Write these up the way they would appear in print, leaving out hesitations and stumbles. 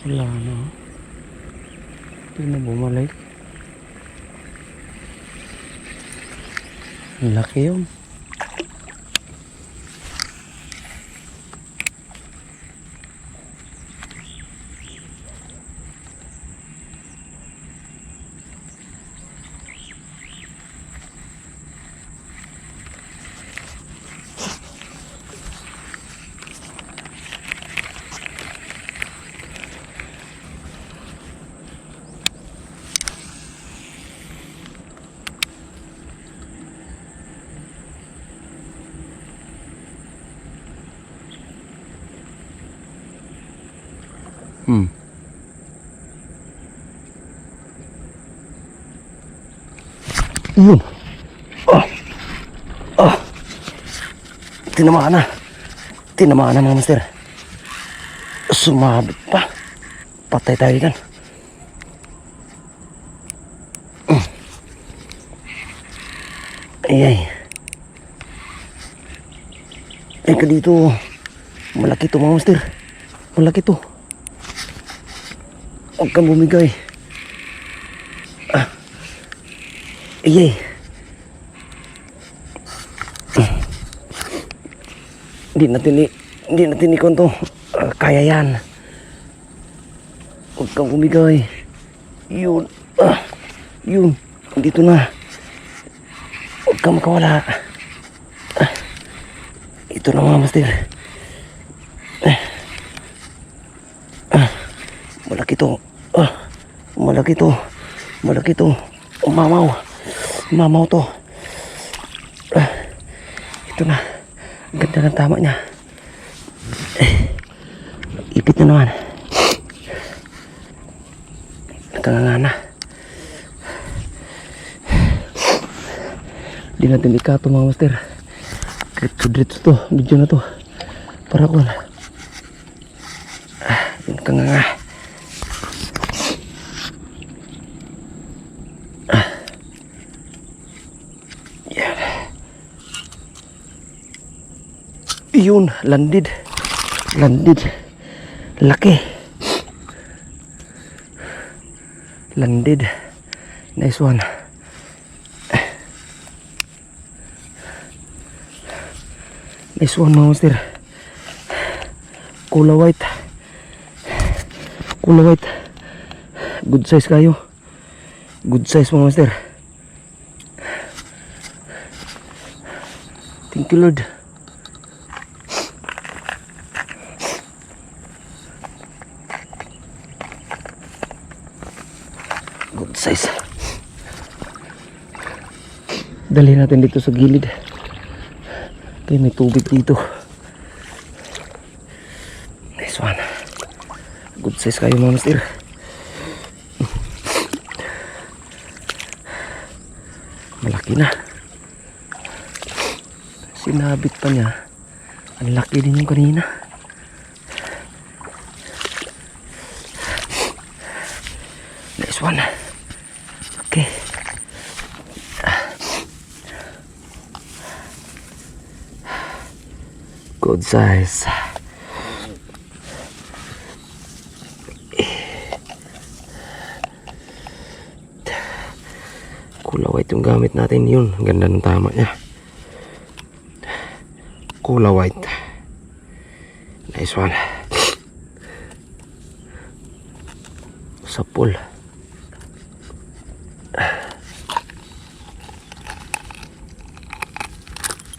Wala na. Hindi na bumalik. Ang laki yun. Yun. Tinamaan na. Tinamaan na mga master. Sumabit pa. Patay tayo dyan. Ay. Ay ka dito. Malaki to mga master. Malaki to. Huwag kang bumigay. Ay. Hindi natin ikon to. Kaya yan. Huwag kang bumigay. Yun. Yun. Dito na. Huwag kang makawala. Ito na mga master. Malaki to. Malaki to. Malaki to. Mamaw. Mamaw to. Ito na. Ganda ng tama niya. Ipit na naman. Nakanganga na. Di natin ikato mga master. Diretso to. Video na to. Para ko na. Nakanganga. Yun, landed. Laki. Landed. Nice one. Nice one mga master. Kulay white. Good size kayo. Good size mga master. Thank you Lord. Good size. Dali natin dito sa gilid. Okay, may tubig dito. Nice one. Good size kayo mga master. Malaki na. Sinabit pa niya. Ang laki din yung kanina. Nice one. Okay. Good size. Kulay white yung gamit natin. Yun, ang ganda ng tama niya. Kulay white. Nice one. Sa pool.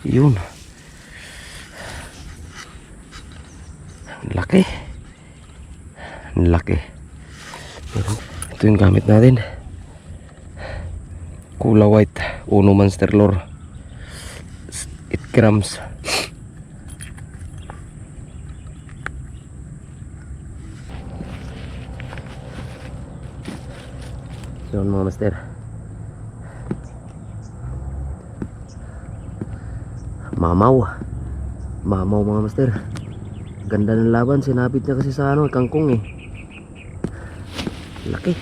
Yun. Laki. Laki. Ito yung gamit natin. Kulay white. Uno Monster Lure. 8 grams. Yun mga master. Mamaw mga master. Ganda ng laban. Sinabit niya kasi sa kangkong eh. Laki.